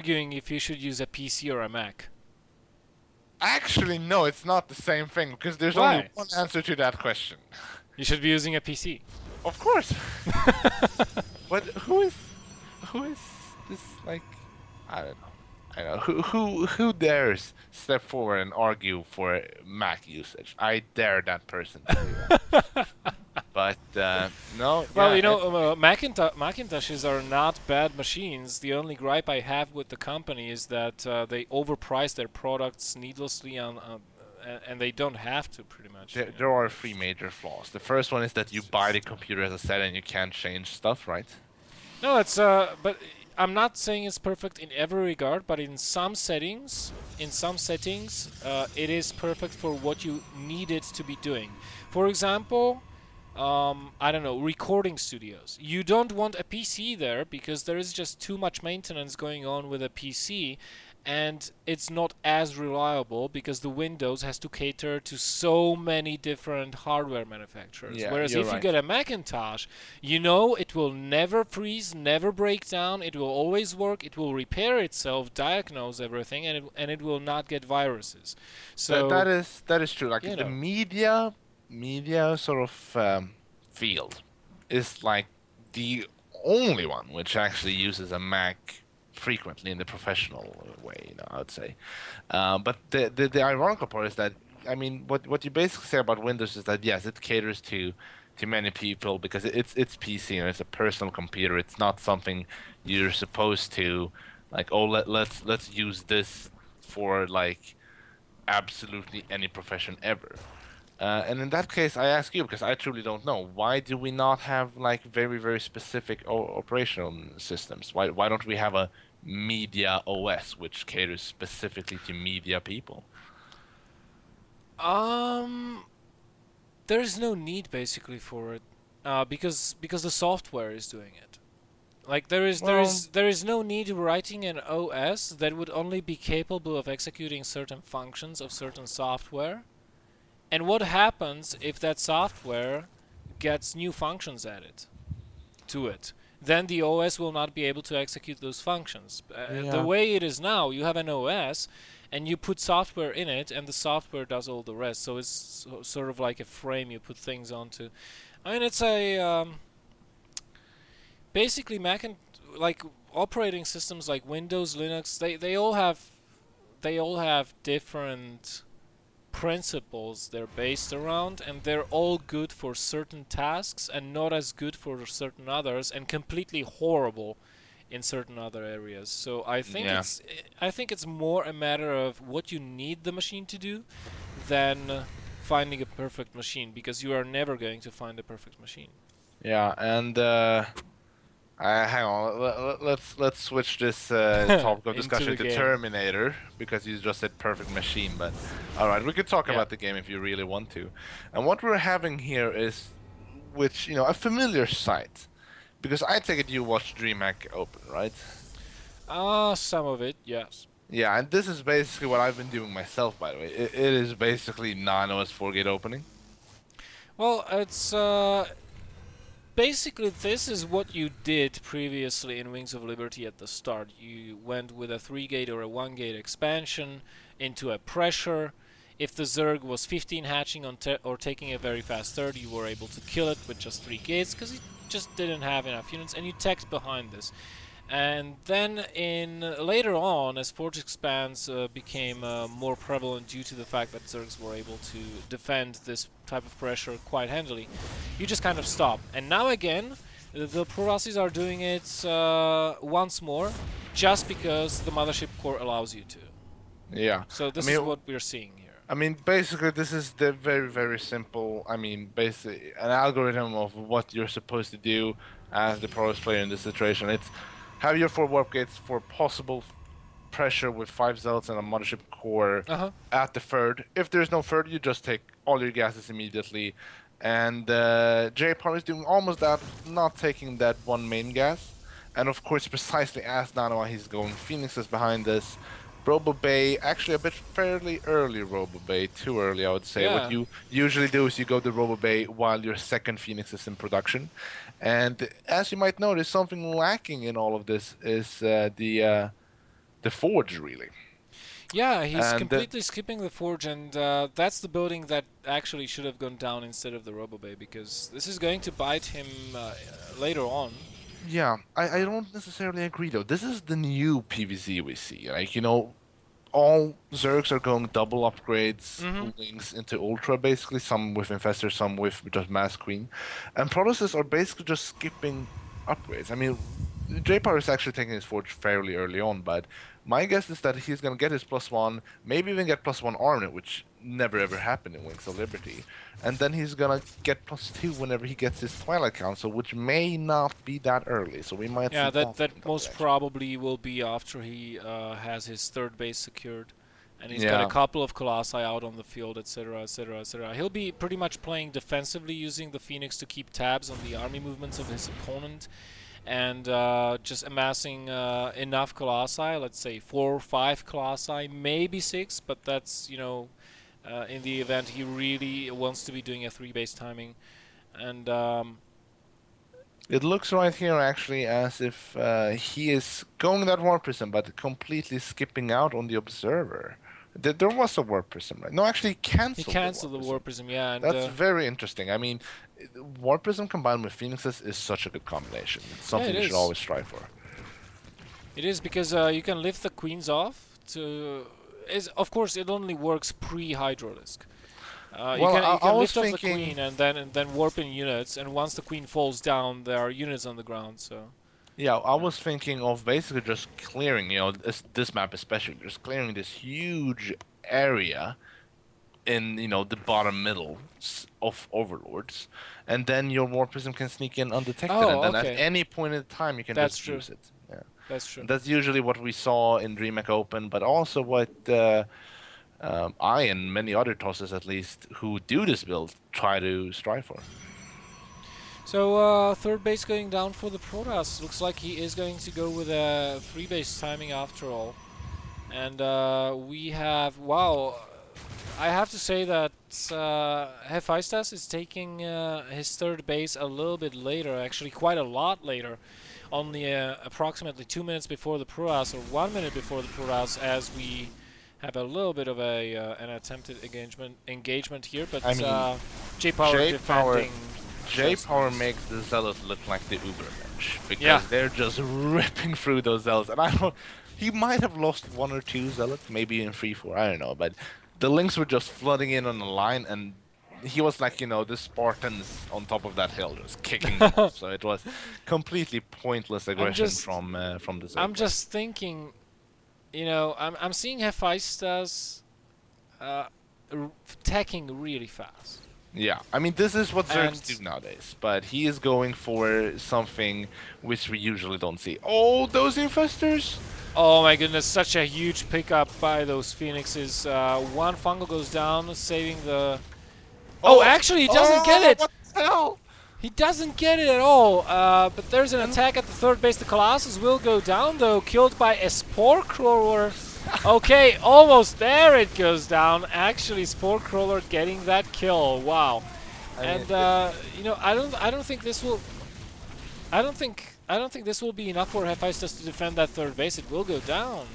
arguing if you should use a PC or a Mac. Actually, no, it's not the same thing because there's only Why? one answer to that question. You should be using a PC. Of course. But who is this like? I don't know. I know who dares step forward and argue for Mac usage? I dare that person to do that. But no, Well, yeah, Macintoshes are not bad machines. The only gripe I have with the company is that they overprice their products needlessly and they don't have to, pretty much. there are three major flaws. The first one is that you buy the computer as a set and you can't change stuff, right? No, it's but I'm not saying it's perfect in every regard, but in some settings, it is perfect for what you need it to be doing. For example, I don't know, recording studios. You don't want a PC there because there is just too much maintenance going on with a PC, and it's not as reliable because the Windows has to cater to so many different hardware manufacturers. Yeah, Whereas you're if you right. get a Macintosh, you know it will never freeze, never break down, it will always work, it will repair itself, diagnose everything, and it will not get viruses. That that So, is that is true. Like you the know. media sort of field is like the only one which actually uses a Mac frequently in the professional way, I would say. But the ironical part is that I mean, what you basically say about Windows is that yes, it caters to many people because it's PC and it's a personal computer. It's not something you're supposed to like. Oh, let's use this for like absolutely any profession ever. And in that case, I ask you because I truly don't know. Why do we not have like very, very specific operational systems? Why don't we have a media OS which caters specifically to media people? Um, there is no need basically for it, because the software is doing it. Like there is there Well, is there is no need writing an OS that would only be capable of executing certain functions of certain software. And what happens if that software gets new functions added to it? Then the OS will not be able to execute those functions. The yeah. way it is now, you have an OS and you put software in it, and the software does all the rest. So it's sort of like a frame you put things onto. I mean, it's a basically Mac and like operating systems like Windows, Linux. They all have different principles they're based around, and they're all good for certain tasks and not as good for certain others, and completely horrible in certain other areas. So Yeah. I think it's more a matter of what you need the machine to do than finding a perfect machine, because you are never going to find a perfect machine. Yeah, and hang on. Let's switch this topic of Into discussion the to game. Terminator because you just said perfect machine. But all right, we could talk Yeah. about the game if you really want to. And what we're having here is, which a familiar sight, because I take it you watched DreamHack Open, right? Some of it, yes. Yeah, and this is basically what I've been doing myself, by the way. It is basically non-OS 4 gate opening. Well, it's basically this is what you did previously in Wings of Liberty at the start. You went with a 3 gate or a 1 gate expansion into a pressure. If the Zerg was 15 hatching or taking a very fast third, you were able to kill it with just 3 gates because it just didn't have enough units, and you teched behind this. And then in later on, as Forge Expanse became more prevalent due to the fact that Zergs were able to defend this type of pressure quite handily, you just kind of stop. And now again, the Pro-Aussies are doing it once more, just because the Mothership Core allows you to. Yeah, So I this is mean, what we're seeing here. basically, this is the very, very simple. Basically, an algorithm of what you're supposed to do as the pros player in this situation. It's have your four warp gates for possible pressure with 5 zealots and a mothership core Uh-huh. at the third. If there's no third, you just take all your gases immediately. And JayPower is doing almost that, not taking that one main gas. And of course, precisely as Nanoa, he's going Phoenix is behind this. Robo Bay, actually a bit fairly early Robo Bay, too early I would say. What Yeah. you usually do is you go to Robo Bay while your second Phoenix is in production. And as you might notice, something lacking in all of this is the forge really. Yeah, he's And completely skipping the forge, and that's the building that actually should have gone down instead of the Robobay, because this is going to bite him later on. yeah, I don't necessarily agree though. This is the new PvZ we see. Like, all Zergs are going double upgrades, Mm-hmm. links into Ultra basically, some with Infestor, some with just Mass Queen. And Protosses are basically just skipping upgrades. I mean, JayPower is actually taking his Forge fairly early on, but my guess is that he's going to get his +1, maybe even get +1 armor, which never ever happened in Wings of Liberty. And then he's going to get +2 whenever he gets his Twilight Council, which may not be that early, so we might Yeah, see that most probably will be after he has his third base secured, and he's got a Yeah. couple of Colossi out on the field, etc., etc., etc. He'll be pretty much playing defensively, using the Phoenix to keep tabs on the army movements of his opponent, and just amassing enough Colossi, let's say 4 or 5 Colossi, maybe 6, but that's, in the event he really wants to be doing a 3-base timing. And It looks right here actually as if he is going that War Prism, but completely skipping out on the Observer. There was a War Prism, right? No, actually, he canceled canceled the the War War Prism. Prism, yeah, and That's very interesting. I mean, War Prism combined with Phoenixes is such a good combination. It's something it you should is. always strive for. It is, because you can lift the queens off to. Of course, it only works pre-Hydralisk. You Well, can I was lift off the thinking, queen and then warp in units, and once the queen falls down, there are units on the ground. So yeah, I was thinking of basically just clearing, this map especially, just clearing this huge area in the bottom middle of Overlords, and then your War Prism can sneak in undetected, oh, and then at okay, any point in time you can that's just true. use it. Yeah, That's true. and that's usually what we saw in DreamHack Open, but also what I and many other tossers at least who do this build try to strive for. So third base going down for the Protoss. Looks like he is going to go with a 3-base timing after all. And we have, wow, I have to say that Hephaistas is taking his third base a little bit later, actually quite a lot later, only approximately 2 minutes before the Protoss, or 1 minute before the Protoss, as we have a little bit of an attempted engagement here, but I mean, JayPower defending. JayPower makes the Zealots look like the Ubermensch because Yeah. they're just ripping through those Zealots, and I don't. He might have lost 1 or 2 Zealots, maybe in 3-4, I don't know, but the Lynx were just flooding in on the line, and he was like, the Spartans on top of that hill, just kicking them off. So it was completely pointless aggression from the Zerg. I'm just thinking, I'm seeing Hephaistas attacking really fast. Yeah, I mean, this is what Zergs And do nowadays, but he is going for something which we usually don't see. Oh, those Infestors! oh my goodness, such a huge pickup by those Phoenixes. One fungal goes down, saving the... Oh, actually, he doesn't get it! What the hell? He doesn't get it at all. But there's an attack at the third base. The Colossus will go down, though, killed by a Spore Crawler. Okay, almost there it goes down. Actually, Spore Crawler getting that kill. Wow. And I don't think this will. I don't think this will be enough for Hephaistas to defend that third base. It will go down.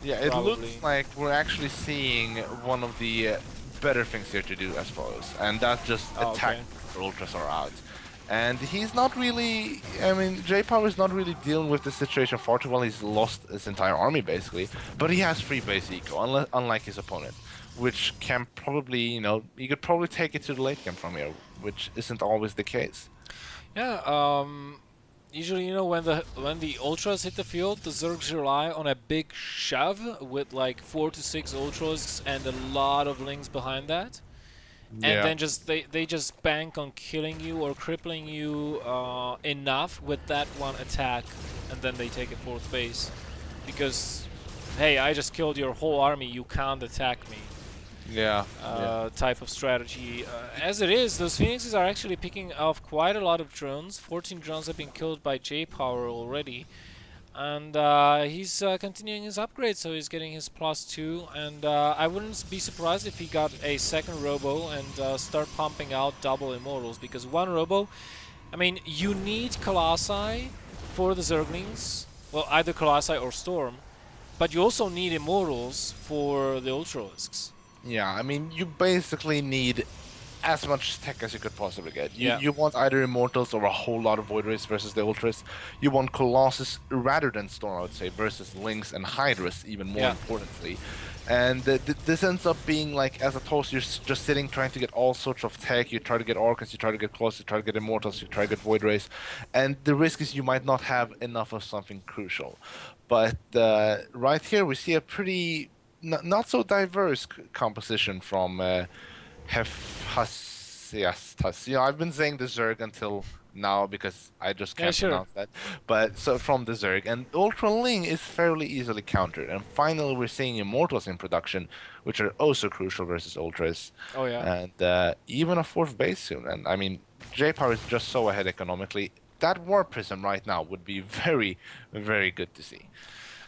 Yeah, it Probably. looks like we're actually seeing one of the better things here to do as follows, and that's just attack Okay. after Ultras are out. And he's not really, I mean, JayPower is not really dealing with the situation far too well. He's lost his entire army basically, but he has free base eco, unlike his opponent, which can probably, he could probably take it to the late game from here, which isn't always the case. Yeah. Usually, when the ultras hit the field, the Zergs rely on a big shove with like 4 to 6 ultras and a lot of lings behind that. And then they just bank on killing you or crippling you enough with that one attack, and then they take a fourth base. Because, hey, I just killed your whole army, you can't attack me. Yeah. Type of strategy. As it is, those Phoenixes are actually picking off quite a lot of drones. 14 drones have been killed by JayPower already. And he's continuing his upgrade, so he's getting his +2. And I wouldn't be surprised if he got a second Robo and start pumping out double Immortals. Because one Robo, I mean, you need Colossi for the Zerglings. Well, either Colossi or Storm. But you also need immortals for the Ultralisks. Yeah, I mean, you basically need as much tech as you could possibly get. Yeah. You want either Immortals or a whole lot of Void Rays versus the Ultras. You want Colossus rather than Storm, I would say, versus Lynx and Hydras, even more importantly. And this ends up being like, as opposed, you're just sitting trying to get all sorts of tech. You try to get Orcans, you try to get Colossus, you try to get Immortals, you try to get Void Rays. And the risk is you might not have enough of something crucial. But right here, we see a pretty not so diverse composition from Hephaistas. You know, I've been saying the Zerg until now because I just can't pronounce that. But so from the Zerg, and Ultra Ling is fairly easily countered. And finally, we're seeing Immortals in production, which are also crucial versus Ultras. Oh yeah. And even a 4th base soon. And I mean, JayPower is just so ahead economically. That War Prism right now would be very, very good to see.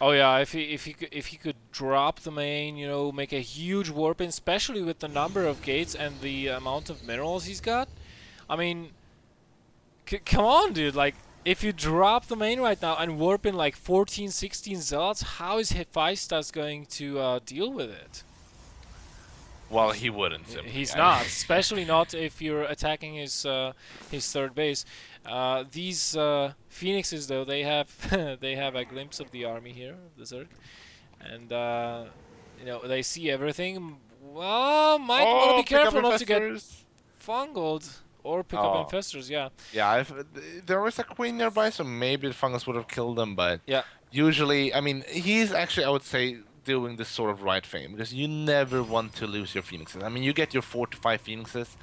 Oh yeah, if he could drop the main, you know, make a huge warp in, especially with the number of gates and the amount of minerals he's got. I mean, come on, dude. Like, if you drop the main right now and warp in like 14, 16 zealots, how is Hephaistas going to deal with it? Well, he wouldn't. Simply. He's not, especially not if you're attacking his 3rd base. These Phoenixes, though, they have they have a glimpse of the army here, of the Zerg, and you know, they see everything. Well, might want to be careful not to get fungled or pick up infestors. Yeah. Yeah, there was a queen nearby, so maybe the fungus would have killed them. But yeah, usually, I mean, he's actually, I would say, doing this sort of right thing because you never want to lose your Phoenixes. I mean, you get your 4 to 5 Phoenixes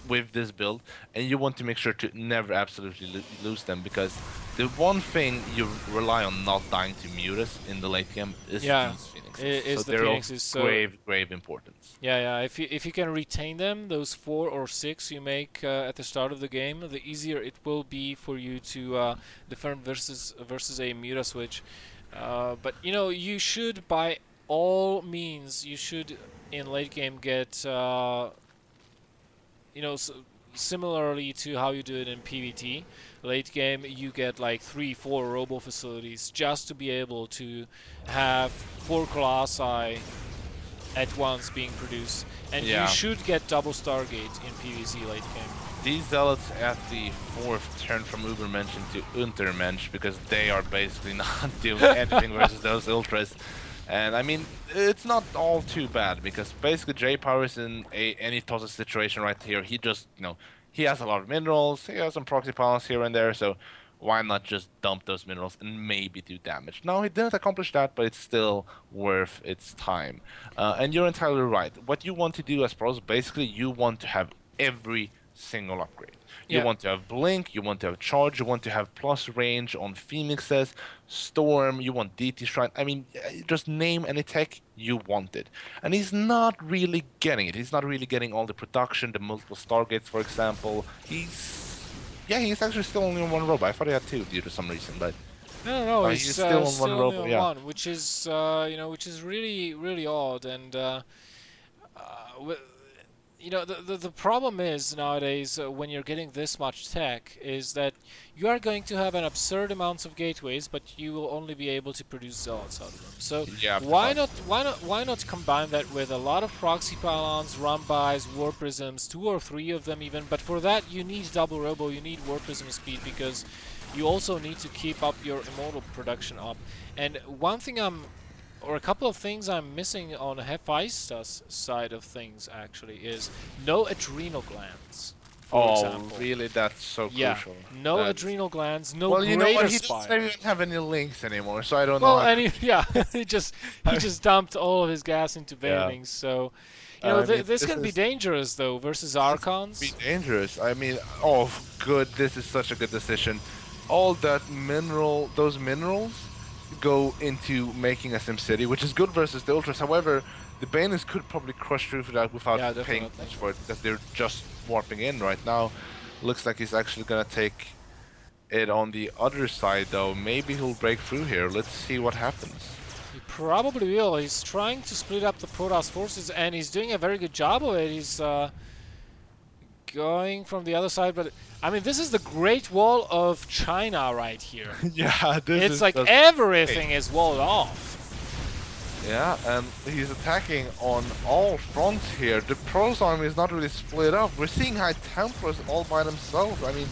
with this build, and you want to make sure to never absolutely lose them, because the one thing you rely on not dying to Mutas in the late game is these Phoenixes. So the Phoenixes, of grave importance. Yeah. If you can retain them, those 4 or 6 you make at the start of the game, the easier it will be for you to defend versus a Muta switch. But you know, you should, by all means, you should in late game get you know, similarly to how you do it in PvT, late game you get like 3-4 robo facilities just to be able to have 4 Colossi at once being produced, and you should get double Stargate in PvZ late game. These zealots at the 4th turn from Ubermensch into Untermensch because they are basically not doing anything versus those Ultras. And I mean, it's not all too bad because basically JayPower is in any toss situation right here. He just, you know, he has a lot of minerals, he has some proxy pylons here and there, so why not just dump those minerals and maybe do damage? No, he didn't accomplish that, but it's still worth its time. And you're entirely right. What you want to do as pros, basically you want to have every single upgrade. You want to have Blink, you want to have Charge, you want to have plus range on Phoenixes, Storm, you want DT Shrine. I mean, just name any tech, you want it. And he's not really getting it. He's not really getting all the production, the multiple Stargates, for example. He's actually still only on 1 robo. I thought he had 2 due to some reason, but no, he's still on 1 robo. Yeah, one, which is you know, which is really odd. And you know, the problem is nowadays when you're getting this much tech is that you are going to have an absurd amounts of gateways, but you will only be able to produce zealots out of them. So why not combine that with a lot of proxy pylons, run-bys, war prisms, 2 or 3 of them even. But for that you need double robo, you need war prism speed, because you also need to keep up your immortal production up. And one thing a couple of things I'm missing on Hephaistas' side of things actually is no adrenal glands. For example. Really? That's so crucial. No adrenal glands, no well, you know what? He spire. doesn't even have any links anymore, so I don't know. Well, and he just dumped all of his gas into Bearlings, so you know, this can be dangerous though versus Archons. Be dangerous. I mean, good. This is such a good decision. All those minerals go into making a SimCity, which is good versus the Ultras. However, the Baners could probably crush through that without paying much for it, because they're just warping in right now. Looks like he's actually gonna take it on the other side though. Maybe he'll break through here. Let's see what happens. He probably will. He's trying to split up the Protoss forces, and he's doing a very good job of it. He's going from the other side, but I mean, this is the Great Wall of China right here. Yeah, it's like everything is walled off. Yeah, and he's attacking on all fronts here. The Pros army is not really split up. We're seeing High Templars all by themselves. I mean,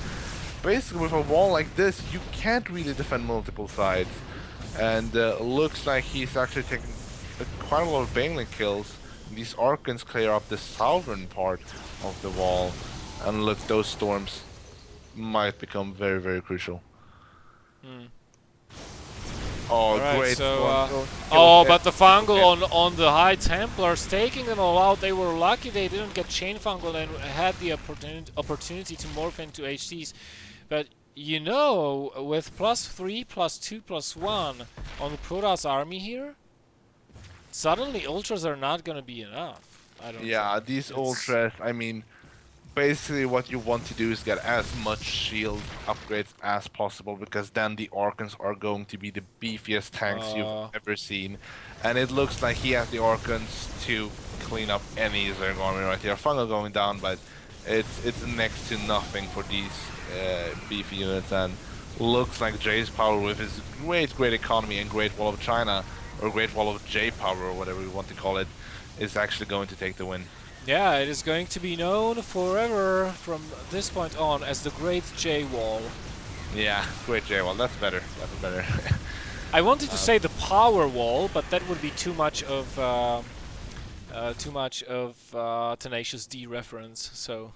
basically with a wall like this, you can't really defend multiple sides. And looks like he's actually taking quite a lot of Baneling kills. These Archons clear up the southern part of the wall. And look, those storms might become very, very crucial. Hmm. Oh, Alright, great so storm. Don't oh, kill but the fungal it. on the High Templars taking them all out. They were lucky they didn't get chain fungal and had the opportunity to morph into HTs. But you know, with +3, +2, +1 on the Protoss army here, suddenly ultras are not gonna be enough. I don't Yeah, think. these It's ultras, I mean, basically what you want to do is get as much shield upgrades as possible, because then the Archons are going to be the beefiest tanks you've ever seen. And it looks like he has the Archons to clean up any Zerg army right here. Fungal going down, but it's next to nothing for these beefy units. And looks like JayPower with his great economy and Great Wall of China, or Great Wall of JayPower, or whatever you want to call it, is actually going to take the win. yeah, it is going to be known forever from this point on as the Great J Wall. Yeah, great J Wall. That's better. That's better. I wanted to say the Power Wall, but that would be too much of Tenacious D reference. So